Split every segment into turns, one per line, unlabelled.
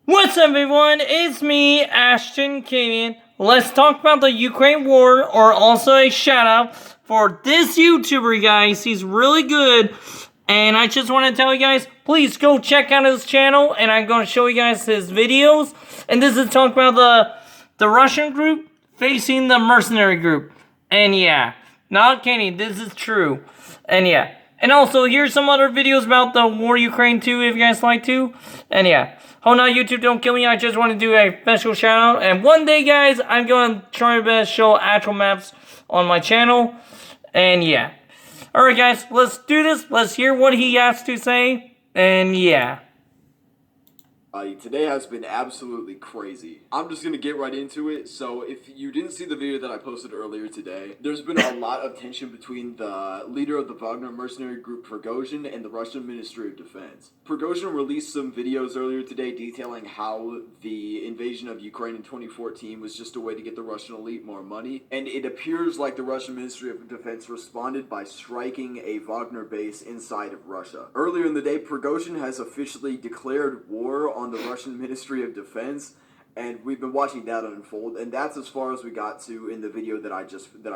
What's up, everyone? It's me, Ashton Kadian. Let's talk about the Ukraine war, or also a shout out for this YouTuber, guys. He's really good, and I just want to tell you guys, please go check out his channel, and I'm going to show you guys his videos. And this is talking about the Russian group facing the mercenary group. And yeah, not kidding, this is true. And yeah. And also, here's some other videos about the war Ukraine too, if you guys like to. And yeah. Oh no, YouTube, don't kill me. I just want to do a special shout out. And one day, guys, I'm going to try my best to show actual maps on my channel. And yeah. Alright, guys, let's do this. Let's hear what he has to say. And yeah.
Today has been absolutely crazy. I'm just gonna get right into it. So if you didn't see the video that I posted earlier today, there's been a lot of tension between the leader of the Wagner mercenary group FreeKherson and the Russian Ministry of Defense. FreeKherson released some videos earlier today detailing how the invasion of Ukraine in 2014 was just a way to get the Russian elite more money, and it appears like the Russian Ministry of Defense responded by striking a Wagner base inside of Russia. Earlier in the day, FreeKherson has officially declared war on the Russian Ministry of Defense, and we've been watching that unfold, and that's as far as we got to in the video that I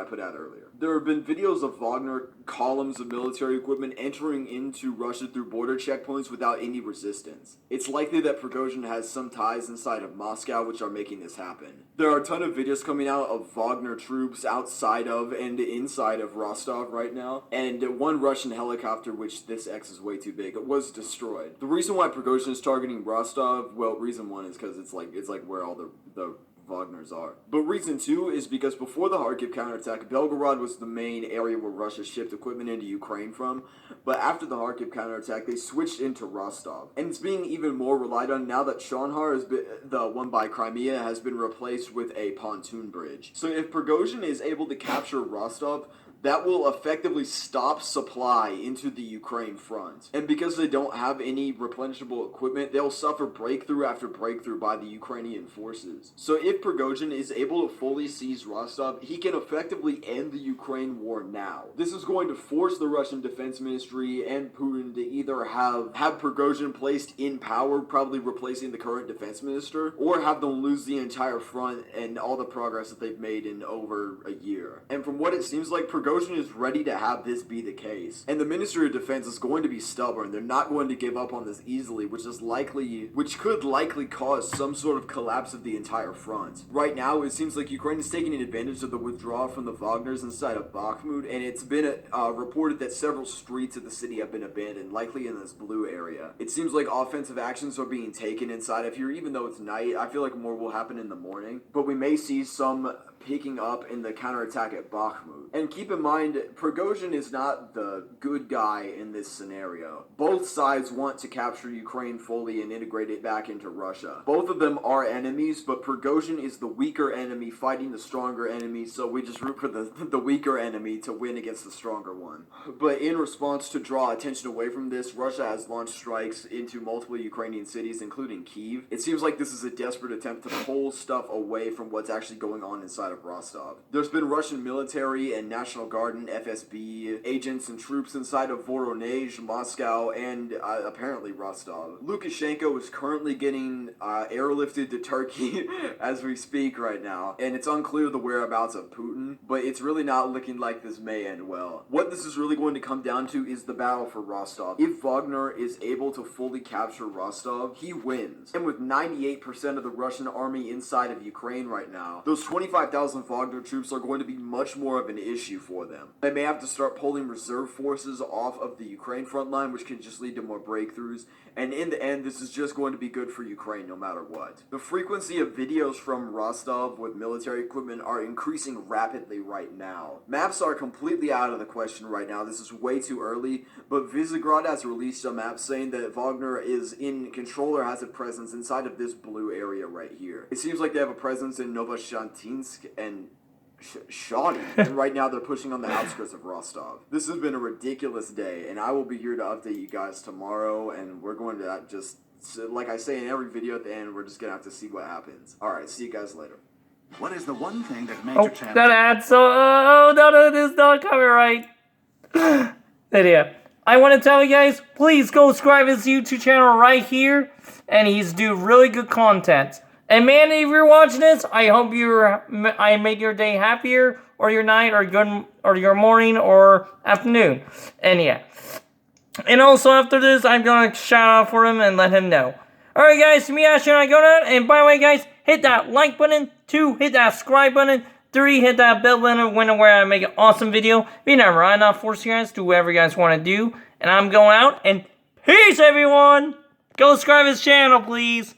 put out earlier. There have been videos of Wagner columns of military equipment entering into Russia through border checkpoints without any resistance. It's likely that FreeKherson has some ties inside of Moscow which are making this happen. There are a ton of videos coming out of Wagner troops outside of and inside of Rostov right now, and one Russian helicopter, which this X is way too big, was destroyed. The reason why FreeKherson is targeting Rostov, well, reason one is because it's like where all the Wagners are. But reason two is because before the Kharkiv counterattack, Belgorod was the main area where Russia shipped equipment into Ukraine from, but after the Kharkiv counterattack, they switched into Rostov. And it's being even more relied on now that Shonhar, the one by Crimea, has been replaced with a pontoon bridge. So if Prigozhin is able to capture Rostov, that will effectively stop supply into the Ukraine front. And because they don't have any replenishable equipment, they'll suffer breakthrough after breakthrough by the Ukrainian forces. So if Prigozhin is able to fully seize Rostov, he can effectively end the Ukraine war now. This is going to force the Russian Defense Ministry and Putin to either have Prigozhin placed in power, probably replacing the current defense minister, or have them lose the entire front and all the progress that they've made in over a year. And from what it seems like, Prigozhin is ready to have this be the case. And the Ministry of Defense is going to be stubborn. They're not going to give up on this easily, which could likely cause some sort of collapse of the entire front. Right now, it seems like Ukraine is taking advantage of the withdrawal from the Wagners inside of Bakhmut, and it's been reported that several streets of the city have been abandoned, likely in this blue area. It seems like offensive actions are being taken inside of here, even though it's night. I feel like more will happen in the morning, but we may see some picking up in the counterattack at Bakhmut. And keep in mind, Prigozhin is not the good guy in this scenario. Both sides want to capture Ukraine fully and integrate it back into Russia. Both of them are enemies, but Prigozhin is the weaker enemy fighting the stronger enemy, so we just root for the weaker enemy to win against the stronger one. But in response to draw attention away from this, Russia has launched strikes into multiple Ukrainian cities, including Kyiv. It seems like this is a desperate attempt to pull stuff away from what's actually going on inside of Rostov. There's been Russian military and National Guard and FSB agents and troops inside of Voronezh, Moscow, and apparently Rostov. Lukashenko is currently getting airlifted to Turkey as we speak right now, and it's unclear the whereabouts of Putin, but it's really not looking like this may end well. What this is really going to come down to is the battle for Rostov. If Wagner is able to fully capture Rostov, he wins. And with 98% of the Russian army inside of Ukraine right now, those 25,000 Wagner troops are going to be much more of an issue for them. They may have to start pulling reserve forces off of the Ukraine front line, which can just lead to more breakthroughs, and in the end, this is just going to be good for Ukraine no matter what. The frequency of videos from Rostov with military equipment are increasing rapidly right now. Maps are completely out of the question right now. This is way too early, but Visegrad has released a map saying that Wagner is in control or has a presence inside of this blue area right here. It seems like they have a presence in Novoshantinsk and Shoddy, and right now they're pushing on the outskirts of Rostov. This has been a ridiculous day, and I will be here to update you guys tomorrow, and we're going to just, like I say in every video at the end, we're just going to have to see what happens. Alright, see you guys later.
What is the one thing that Major Champ...
that ad, so, oh, no, it is not copyright. Idiot. I want to tell you guys, please go subscribe his YouTube channel right here. And he's doing really good content. And man, if you're watching this, I hope I make your day happier, or your night, or good, or your morning, or afternoon. And yeah. And also after this, I'm gonna shout out for him and let him know. Alright guys, me Ashton, I go down. And by the way guys, hit that like button. 2, hit that subscribe button. 3, hit that bell button where I make an awesome video. Remember, I'm not forcing you guys to do whatever you guys want to do. And I'm going out, and peace everyone! Go subscribe his channel, please.